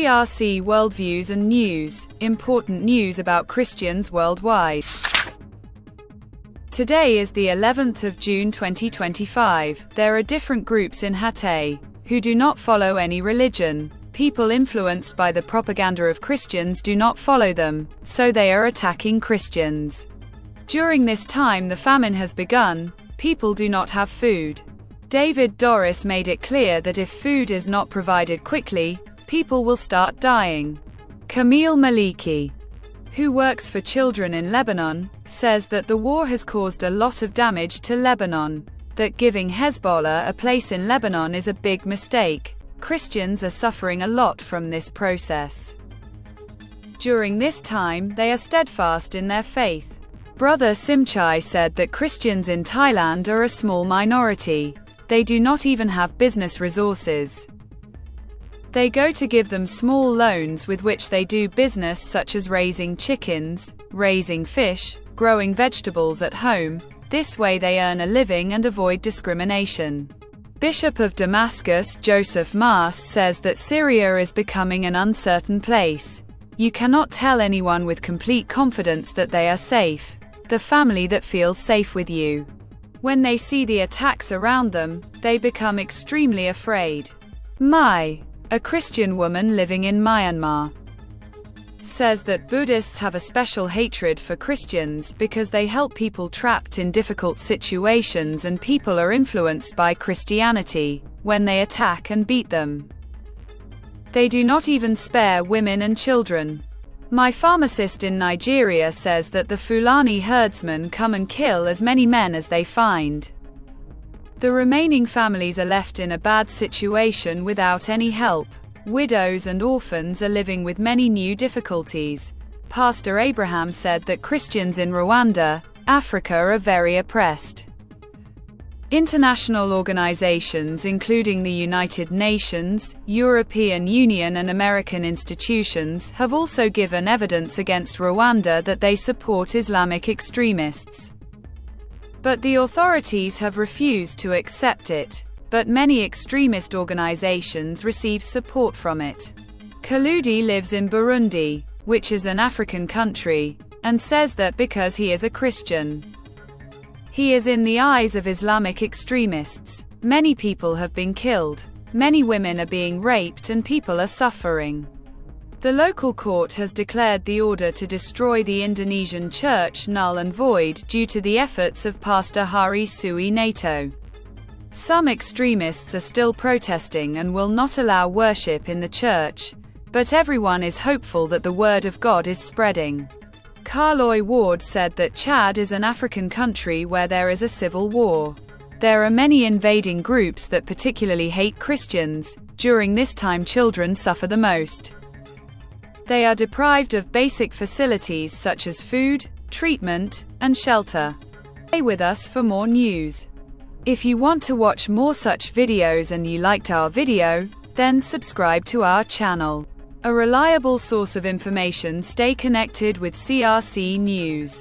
CRC Worldviews and News, important news about Christians worldwide. Today is the 11th of June 2025. There are different groups in Hatay who do not follow any religion. People influenced by the propaganda of Christians do not follow them, so they are attacking Christians. During this time the famine has begun, people do not have food. David Doris made it clear that if food is not provided quickly, people will start dying. Camille Maliki, who works for children in Lebanon, says that the war has caused a lot of damage to Lebanon, that giving Hezbollah a place in Lebanon is a big mistake. Christians are suffering a lot from this process. During this time, they are steadfast in their faith. Brother Simchai said that Christians in Thailand are a small minority. They do not even have business resources. They go to give them small loans with which they do business such as raising chickens, raising fish, growing vegetables at home. This way they earn a living and avoid discrimination. Bishop of Damascus Joseph Maas says that Syria is becoming an uncertain place. You cannot tell anyone with complete confidence that they are safe. The family that feels safe with you. When they see the attacks around them, they become extremely afraid. A Christian woman living in Myanmar, says that Buddhists have a special hatred for Christians because they help people trapped in difficult situations and people are influenced by Christianity when they attack and beat them. They do not even spare women and children. My pharmacist in Nigeria says that the Fulani herdsmen come and kill as many men as they find. The remaining families are left in a bad situation without any help. Widows and orphans are living with many new difficulties. Pastor Abraham said that Christians in Rwanda, Africa are very oppressed. International organizations including the United Nations, European Union and American institutions have also given evidence against Rwanda that they support Islamic extremists. But the authorities have refused to accept it. But many extremist organizations receive support from it. Kaludi lives in Burundi, which is an African country, and says that because he is a Christian, he is in the eyes of Islamic extremists. Many people have been killed. Many women are being raped and people are suffering. The local court has declared the order to destroy the Indonesian church null and void due to the efforts of Pastor Hari Sui Nato. Some extremists are still protesting and will not allow worship in the church, but everyone is hopeful that the word of God is spreading. Carloy Ward said that Chad is an African country where there is a civil war. There are many invading groups that particularly hate Christians. During this time children suffer the most. They are deprived of basic facilities such as food, treatment, and shelter. Stay with us for more news. If you want to watch more such videos and you liked our video, then subscribe to our channel. A reliable source of information. Stay connected with CRC News.